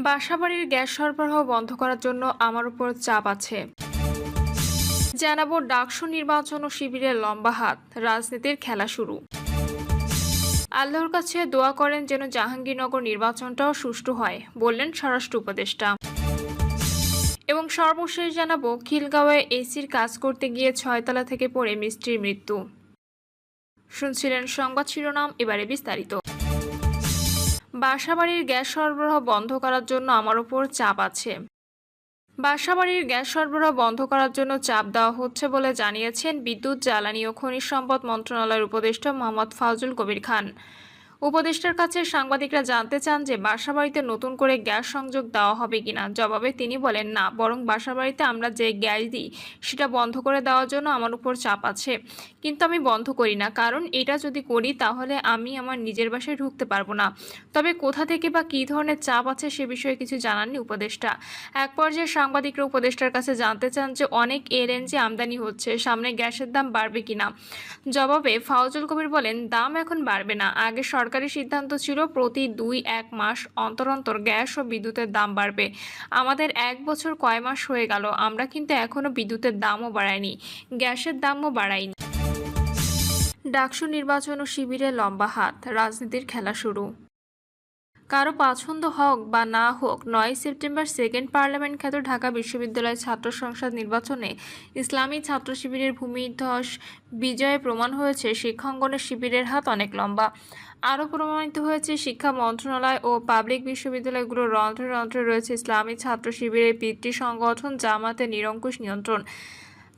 বাসাবাড়ির gas সরবরাহ বন্ধ করার জন্য আমার উপর চাপ আছে। জানাবো ডাকসু নির্বাচন ও শিবিরের লম্বা হাত, রাজনীতির খেলা শুরু। আল্লাহর কাছে দোয়া করেন যেন জাহাঙ্গীরনগর নির্বাচনটাও সুষ্ঠু হয়, বললেন স্বরাষ্ট্র উপদেষ্টা। এবং সর্বশেষ জানাবো খিলগাঁওয়ে এসির কাজ করতে গিয়ে 6 তলা থেকে পড়ে মিস্ত্রির মৃত্যু। শুনছিলেন সংবাদ শিরোনাম, এবারে বিস্তারিত। বাসাবাড়ির গ্যাস সরবরাহ বন্ধ করার জন্য আমার উপর চাপ আছে। বাসাবাড়ির গ্যাস সরবরাহ বন্ধ করার জন্য চাপ দেওয়া হচ্ছে বলে জানিয়েছেন বিদ্যুৎ, জ্বালানি ও খনিজ সম্পদ মন্ত্রণালয়ের উপদেষ্টা মোহাম্মদ ফাজুল কবির খান। উপদেষ্টার কাছে সাংবাদিকরা জানতে চান যে বাসাবাড়িতে নতুন করে গ্যাস সংযোগ দেওয়া হবে কিনা। জবাবে তিনি বলেন, না, বরং বাসাবাড়িতে আমরা যে গ্যাস দিই সেটা বন্ধ করে দেওয়ার জন্য আমার উপর চাপ আছে, কিন্তু আমি বন্ধ করি না, কারণ এটা যদি করি তাহলে আমি আমার নিজের বাসায় ঢুকতে পারবো না। তবে কোথা থেকে বা কী ধরনের চাপ আছে সে বিষয়ে কিছু জানাননি উপদেষ্টা। এক পর্যায়ে সাংবাদিকরা উপদেষ্টার কাছে জানতে চান যে অনেক এলএনজি আমদানি হচ্ছে, সামনে গ্যাসের দাম বাড়বে কিনা। জবাবে ফাউজুল কবির বলেন, দাম এখন বাড়বে না। আগে সরকারি সিদ্ধান্ত ছিল প্রতি 2-1 মাস অন্তর অন্তর গ্যাস ও বিদ্যুতের দাম বাড়বে। আমাদের 1 বছর কয় মাস হয়ে গেল, আমরা কিন্তু এখনো বিদ্যুতের দামও বাড়াইনি, গ্যাসের দামও বাড়াইনি। ডাকসু নির্বাচন ও শিবিরে লম্বা হাত, রাজনীতির খেলা শুরু। কারো পছন্দ হোক বা না হোক, 9 সেপ্টেম্বর সেকেন্ড পার্লামেন্ট খ্যাত ঢাকা বিশ্ববিদ্যালয় ছাত্র সংসদ নির্বাচনে ইসলামী ছাত্র শিবিরের ভূমিধস বিজয়ে প্রমাণ হয়েছে শিক্ষাঙ্গনের শিবিরের হাত অনেক লম্বা। আরও প্রমাণিত হয়েছে শিক্ষা মন্ত্রণালয় ও পাবলিক বিশ্ববিদ্যালয়গুলোর রন্ধ্রে রন্ধ্রে রয়েছে ইসলামী ছাত্র শিবিরের পিতৃ সংগঠন জামাতের নিরঙ্কুশ নিয়ন্ত্রণ।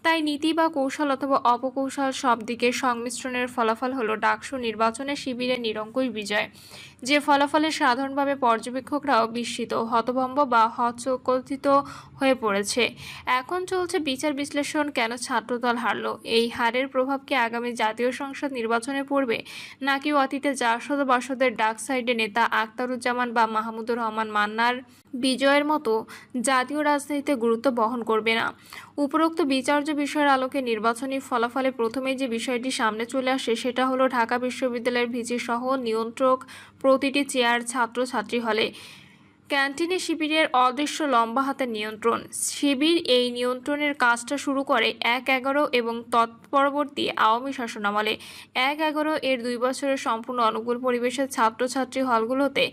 তাই নীতি বা কৌশল অথবা অপকৌশল সব দিকের সংমিশ্রণের ফলাফল হলো ডাকসু নির্বাচনে শিবিরের নিরঙ্কুশ বিজয়, যে ফলাফলে সাধারণভাবে পর্যবেক্ষকরাও বিস্মিত, হতভম্ব বা হতচকিত হয়ে পড়েছে। এখন চলছে বিচার বিশ্লেষণ, কেন ছাত্রদল হারল, এই হারের প্রভাব কি আগামী জাতীয় সংসদ নির্বাচনে পড়বে, নাকি অতীতে জাসদ বাসদের ডাক সাইডে নেতা আখতারুজ্জামান বা মাহমুদুর রহমান মান্নার বিজয়ের মতো জাতীয় রাজনীতিতে গুরুত্ব বহন করবে না। উপরোক্ত বিচার্য বিষয়ের আলোকে নির্বাচনী ফলাফলে প্রথমেই যে বিষয়টি সামনে চলে আসে সেটা হলো ঢাকা বিশ্ববিদ্যালয়ের ভিসি সহ নিয়ন্ত্রক প্রতিটি চেয়ার, ছাত্রছাত্রী হলে, ক্যান্টিনে শিবিরের অদৃশ্য লম্বা হাতের নিয়ন্ত্রণ। শিবির এই নিয়ন্ত্রণের কাজটা শুরু করে 1/11 এবং তৎপরবর্তী আওয়ামী শাসনামলে। 1/11 এর 2 বছরের সম্পূর্ণ অনুকূল পরিবেশে ছাত্রছাত্রী হলগুলোতে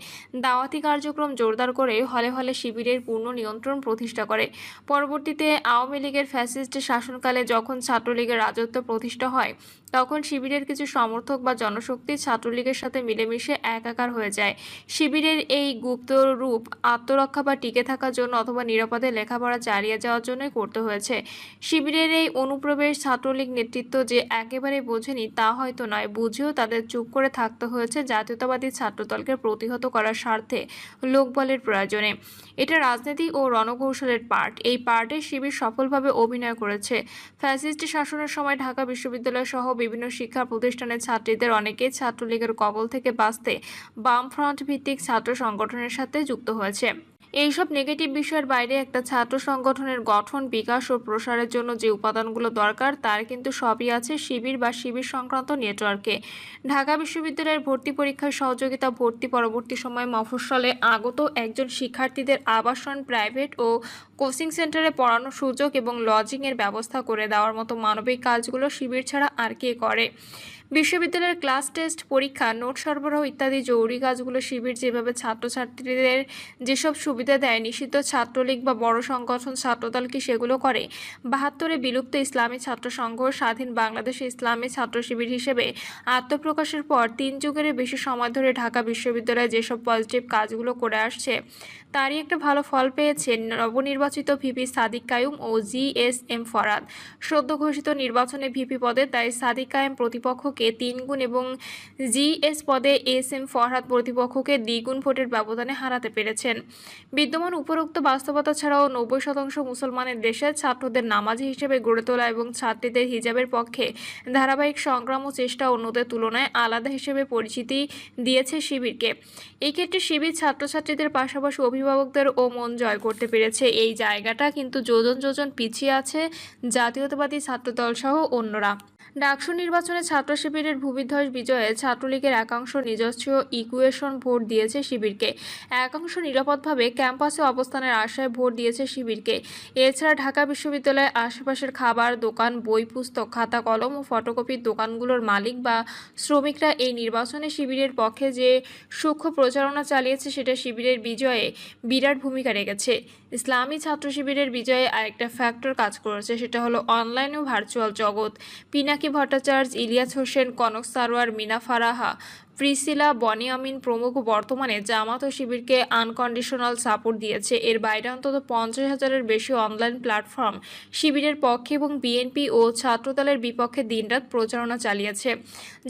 দাওয়াতি কার্যক্রম জোরদার করে হলে হলে শিবিরের পূর্ণ নিয়ন্ত্রণ প্রতিষ্ঠা করে। পরবর্তীতে আওয়ামী লীগের ফ্যাসিস্ট শাসনকালে যখন ছাত্রলীগের রাজত্ব প্রতিষ্ঠা হয়, তখন শিবিরের কিছু সমর্থক বা জনশক্তি ছাত্রলীগের সাথে মিলেমিশে একাকার হয়ে যায়। শিবিরের এই গুপ্ত রূপ আত্মরক্ষা বা টিকে থাকার জন্য অথবা নিরাপদে লেখাপড়া চালিয়ে যাওয়ার জন্যই করতে হয়েছে। শিবিরের এই অনুপ্রবেশ ছাত্রলীগ নেতৃত্ব যে একেবারে বোঝেনি তা হয়তো নয়, বুঝেও তাদের চুপ করে থাকতে হয়েছে জাতীয়তাবাদী ছাত্রদলকে প্রতিহত করার স্বার্থে লোকবলের প্রয়োজনে। এটা রাজনীতি ও রণকৌশলের পার্ট। এই পার্টে শিবির সফলভাবে অভিনয় করেছে। ফ্যাসিস্ট শাসনের সময় ঢাকা বিশ্ববিদ্যালয় সহ বিভিন্ন শিক্ষা প্রতিষ্ঠানের ছাত্রীদের অনেকেই ছাত্রলীগের কবল থেকে বাঁচতে বামফ্রন্ট ভিত্তিক ছাত্র সংগঠনের সাথে যুক্ত হয়েছে। এইসব নেগেটিভ বিষয়ের বাইরে একটা ছাত্র সংগঠনের গঠন, বিকাশ ও প্রসারের জন্য যে উপাদানগুলো দরকার তার কিন্তু সবই আছে শিবির বা শিবির সংক্রান্ত নেটওয়ার্কে। ঢাকা বিশ্ববিদ্যালয়ের ভর্তি পরীক্ষার সহযোগিতা, ভর্তি পরবর্তী সময়ে মফস্বলে আগত একজন শিক্ষার্থীদের আবাসন, প্রাইভেট ও কোচিং সেন্টারে পড়ানোর সুযোগ এবং লজিংয়ের ব্যবস্থা করে দেওয়ার মতো মানবিক কাজগুলো শিবির ছাড়া আর কে করে? বিশ্ববিদ্যালয়ের ক্লাস টেস্ট, পরীক্ষা, নোট সরবরাহ ইত্যাদি জরুরি কাজগুলো শিবির যেভাবে ছাত্রছাত্রীদের যেসব সুবিধা দেয়, নিষিদ্ধ ছাত্রলীগ বা বড় সংগঠন ছাত্রদল কি সেগুলো করে? 72-এ বিলুপ্ত ইসলামী ছাত্র সংঘ স্বাধীন বাংলাদেশে ইসলামী ছাত্র শিবির হিসেবে আত্মপ্রকাশের পর 3 যুগের বেশি সময় ধরে ঢাকা বিশ্ববিদ্যালয়ে যেসব পজিটিভ কাজগুলো করে আসছে তারই একটা ভালো ফল পেয়েছে নবনির্বাচিত ভিপি সাদিক কায়ুম ও জিএসএম ফরহাদ। সদ্য ঘোষিত নির্বাচনে ভিপি পদে তাই সাদিক কায়েম প্রতিপক্ষকে 3 গুণ এবং জিএস পদে এসএম ফরহাদ প্রতিপক্ষকে দ্বিগুণ ভোটের ব্যবধানে হারাতে পেরেছেন। বিদ্যমান উপরোক্ত বাস্তবতা ছাড়াও 90% মুসলমানের দেশে ছাত্রদের নামাজি হিসেবে গড়ে তোলা এবং ছাত্রীদের হিজাবের পক্ষে ধারাবাহিক সংগ্রাম ও চেষ্টা অন্যদের তুলনায় আলাদা হিসেবে পরিচিতি দিয়েছে শিবিরকে। এই ক্ষেত্রে শিবির ছাত্রছাত্রীদের পাশাপাশি অভিভাবকদের ও মন জয় করতে পেরেছে। এই জায়গাটা কিন্তু যোজন যোজন পিছিয়ে আছে জাতীয়তাবাদী ছাত্রদল সহ অন্যরা। ডাকসু নির্বাচনে ছাত্র শিবিরের ভূমিধ্বস বিজয়ে ছাত্রলীগের একাংশ নিজস্ব ইকুয়েশন ভোট দিয়েছে শিবিরকে। একাংশ নিরাপদভাবে ক্যাম্পাসে অবস্থানের আশায় ভোট দিয়েছে শিবিরকে। এছাড়া ঢাকা বিশ্ববিদ্যালয়ের আশেপাশের খাবার দোকান, বই, পুস্তক, খাতা, কলম ও ফটোকপির দোকানগুলোর মালিক বা শ্রমিকরা এই নির্বাচনে শিবিরের পক্ষে যে সূক্ষ্ম প্রচারণা চালিয়েছে সেটা শিবিরের বিজয়ে বিরাট ভূমিকা রেখেছে। ইসলামী ছাত্র শিবিরের বিজয়ে আরেকটা ফ্যাক্টর কাজ করেছে, সেটা হলো অনলাইন ও ভার্চুয়াল জগৎ। পিনাকি ভট্টাচার্য, ইলিয়াস হোসেন, কনক সারোয়ার, মিনা ফারাহা, প্রিসিলা, বনি আমিন প্রমুখ বর্তমানে জামাত ও শিবিরকে আনকন্ডিশনাল সাপোর্ট দিয়েছে। এর বাইরে অন্তত 50,000-এর বেশি অনলাইন প্ল্যাটফর্ম শিবিরের পক্ষে এবং বিএনপি ও ছাত্রদলের বিপক্ষে দিনরাত প্রচারণা চালিয়েছে,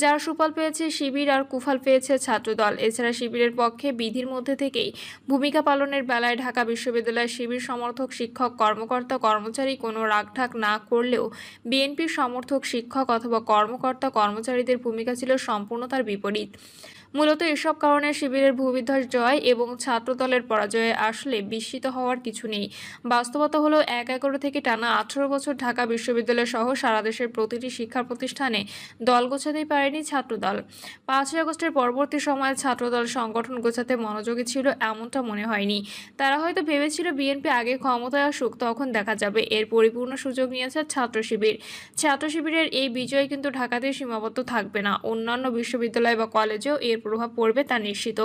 যার সুফল পেয়েছে শিবির আর কুফল পেয়েছে ছাত্রদল। এছাড়া শিবিরের পক্ষে বিধির মধ্যে থেকেই ভূমিকা পালনের বেলায় ঢাকা বিশ্ববিদ্যালয়ের শিবির সমর্থক শিক্ষক, কর্মকর্তা, কর্মচারী কোনো রাগঢাক না করলেও বিএনপির সমর্থক শিক্ষক অথবা কর্মকর্তা কর্মচারীদের ভূমিকা ছিল সম্পূর্ণ তার বিপরীত। মূলত এসব কারণে শিবিরের ভূমিধ্বস জয় এবং ছাত্রদলের পরাজয়ে আসলে বিস্মিত হওয়ার কিছু নেই। বাস্তবতা হলো 11 থেকে টানা 18 বছর ঢাকা বিশ্ববিদ্যালয় সহ সারা দেশের প্রতিটি শিক্ষা প্রতিষ্ঠানে দল গোছাতেই পারেনি ছাত্রদল। 5ই আগস্টের পরবর্তী সময়ে ছাত্রদল সংগঠন গোছাতে মনোযোগী ছিল এমনটা মনে হয়নি। তারা হয়তো ভেবেছিল বিএনপি আগে ক্ষমতায় আসুক, তখন দেখা যাবে। এর পরিপূর্ণ সুযোগ নিয়েছে ছাত্র শিবির। ছাত্র শিবিরের এই বিজয় কিন্তু ঢাকাতেই সীমাবদ্ধ থাকবে না, অন্যান্য বিশ্ববিদ্যালয় বা কলেজেও এর প্রভাব পড়বে তা নিশ্চিত।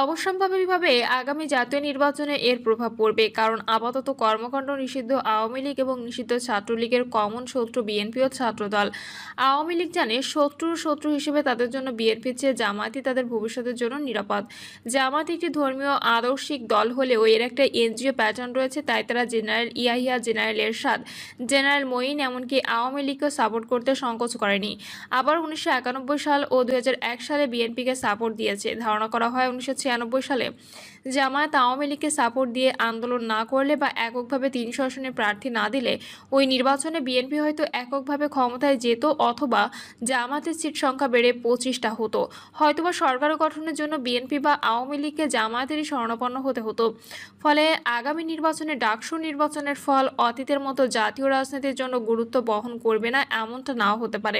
অবশ্যম্ভাবীভাবে আগামী জাতীয় নির্বাচনে এর প্রভাব পড়বে, কারণ আপাতত কর্মকাণ্ড নিষিদ্ধ আওয়ামী লীগ এবং নিষিদ্ধ ছাত্রলীগের কমন শত্রু বিএনপি ও ছাত্রদল। আওয়ামী লীগ জানে শত্রু হিসেবে তাদের জন্য বিএনপির চেয়ে জামায়াতই তাদের ভবিষ্যতের জন্য নিরাপদ। জামায়াত একটি ধর্মীয় আদর্শিক দল হলেও এর একটা এনজিও প্যাটার্ন রয়েছে, তাই তারা জেনারেল ইয়াহিয়া, জেনারেল এরশাদ, জেনারেল মঈন এমনকি আওয়ামী লীগকে সাপোর্ট করতে সংকোচ করেনি। আবার 1991 সাল ও 2001 সালে বিএনপিকে সাপোর্ট দিয়েছে। ধারণা করা হয় 1996 সালে জামায়াত আওয়ামী লীগকে সাপোর্ট দিয়ে আন্দোলন না করলে বা এককভাবে 300 আসনে প্রার্থী না দিলে ওই নির্বাচনে বিএনপি হয়তো এককভাবে ক্ষমতায় যেত, অথবা জামায়াতের সিট সংখ্যা বেড়ে 25টা হতো। হয়তোবা সরকার গঠনের জন্য বিএনপি বা আওয়ামী লীগকে জামায়াতেরই শরণাপন্ন হতে হতো। ফলে আগামী নির্বাচনে ডাকসু নির্বাচনের ফল অতীতের মতো জাতীয় রাজনীতির জন্য গুরুত্ব বহন করবে না এমনটা নাও হতে পারে।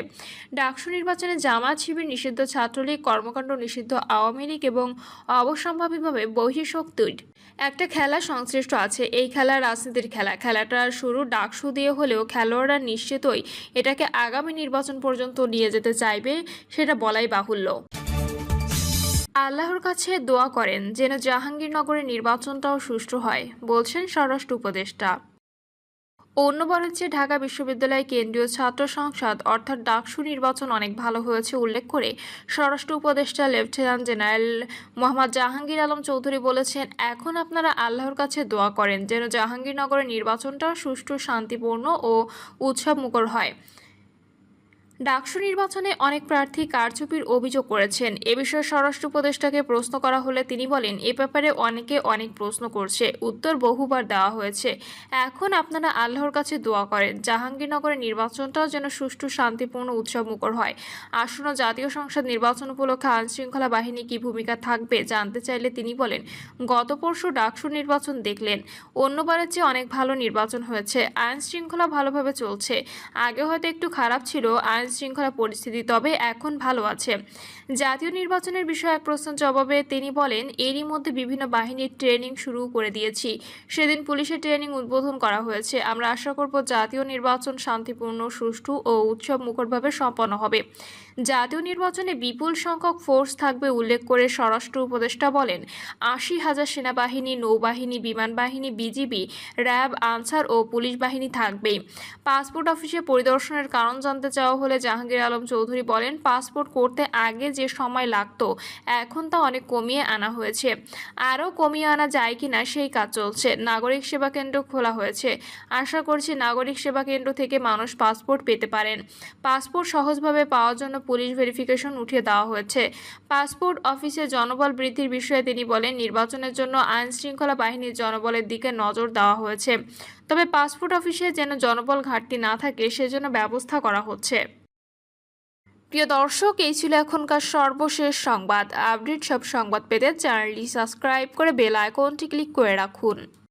ডাকসু নির্বাচনে জামায়াত, শিবির নিষিদ্ধ, ছাত্রলীগ কর্মকাণ্ড নিষিদ্ধ, আওয়ামী লীগ এবং অবশ্যম্ভাবীভাবে বহিঃশক্তির একটা খেলা সংশ্লিষ্ট আছে। এই খেলা রাজনীতির খেলা। খেলাটার শুরু ডাকসু দিয়ে হলেও খেলোয়াড়রা নিশ্চিতই এটাকে আগামী নির্বাচন পর্যন্ত নিয়ে যেতে চাইবে, সেটা বলাই বাহুল্য। আল্লাহর কাছে দোয়া করেন যেন জাহাঙ্গীরনগরের নির্বাচনটাও সুষ্ঠু হয়, বলছেন স্বরাষ্ট্র উপদেষ্টা। অন্যবার হচ্ছে ঢাকা বিশ্ববিদ্যালয় কেন্দ্রীয় ছাত্র সংসদ অর্থাৎ ডাকসু নির্বাচন অনেক ভালো হয়েছে উল্লেখ করে স্বরাষ্ট্র উপদেষ্টা লেফটেন্যান্ট জেনারেল মোহাম্মদ জাহাঙ্গীর আলম চৌধুরী বলেছেন, এখন আপনারা আল্লাহর কাছে দোয়া করেন যেন জাহাঙ্গীরনগরের নির্বাচনটা সুষ্ঠু, শান্তিপূর্ণ ও উৎসবমুখর হয়। ডাকসু নির্বাচনে অনেক প্রার্থী কারচুপির অভিযোগ করেছেন। এ বিষয়ে স্বরাষ্ট্র উপদেষ্টাকে প্রশ্ন করা হলে তিনি বলেন, এ ব্যাপারে অনেকে অনেক প্রশ্ন করছে, উত্তর বহুবার দেওয়া হয়েছে। এখন আপনারা আল্লাহর কাছে দোয়া করেন জাহাঙ্গীরনগরের নির্বাচনটাও যেন সুষ্ঠু, শান্তিপূর্ণ, উৎসবমুখর হয়। আসন্ন জাতীয় সংসদ নির্বাচন উপলক্ষে আইনশৃঙ্খলা বাহিনী কি ভূমিকা থাকবে জানতে চাইলে তিনি বলেন, গত পরশু ডাকসু নির্বাচন দেখলেন, অন্যবারের চেয়ে অনেক ভালো নির্বাচন হয়েছে। আইনশৃঙ্খলা ভালোভাবে চলছে। আগে হয়তো একটু খারাপ ছিল আইন শৃঙ্খলা পরিস্থিতি, তবে এখন ভালো আছে। জাতীয় নির্বাচনের বিষয়ে এক প্রশ্নের জবাবে তিনি বলেন, এরই মধ্যে বিভিন্ন বাহিনীর ট্রেনিং শুরু করে দিয়েছি। সেদিন পুলিশের ট্রেনিং উদ্বোধন করা হয়েছে। আমরা আশা করব জাতীয় নির্বাচন শান্তিপূর্ণ, সুষ্ঠু ও উৎসব মুখরভাবে সম্পন্ন হবে। জাতীয় নির্বাচনে বিপুল সংখ্যক ফোর্স থাকবে উল্লেখ করে স্বরাষ্ট্র উপদেষ্টা বলেন, 80,000 সেনাবাহিনী, নৌবাহিনী, বিমান বাহিনী, বিজিবি, র্যাব, আনসার ও পুলিশ বাহিনী থাকবে। পাসপোর্ট অফিসে পরিদর্শনের কারণ জানতে চাওয়া হলে জাহাঙ্গীর আলম চৌধুরী বলেন, পাসপোর্ট করতে আগে যে সময় লাগতো এখন তা অনেক কমিয়ে আনা হয়েছে। আরও কমিয়ে আনা যায় কিনা সেই কাজ চলছে। নাগরিক সেবা কেন্দ্র খোলা হয়েছে। আশা করছি নাগরিক সেবা কেন্দ্র থেকে মানুষ পাসপোর্ট পেতে পারেন। পাসপোর্ট সহজভাবে পাওয়ার জন্য পুলিশ ভেরিফিকেশন উঠিয়ে দেওয়া হয়েছে। পাসপোর্ট অফিসে জনবল বৃদ্ধির বিষয়ে তিনি বলেন, নির্বাচনের জন্য আইনশৃঙ্খলা বাহিনীর জনবলের দিকে নজর দেওয়া হয়েছে, তবে পাসপোর্ট অফিসে যেন জনবল ঘাটতি না থাকে সেজন্য ব্যবস্থা করা হচ্ছে। প্রিয় দর্শক, এই ছিল এখনকার সর্বশেষ সংবাদ। আপডেট সব সংবাদ পেতে চ্যানেলটি সাবস্ক্রাইব করে বেল আইকনটি ক্লিক করে রাখুন।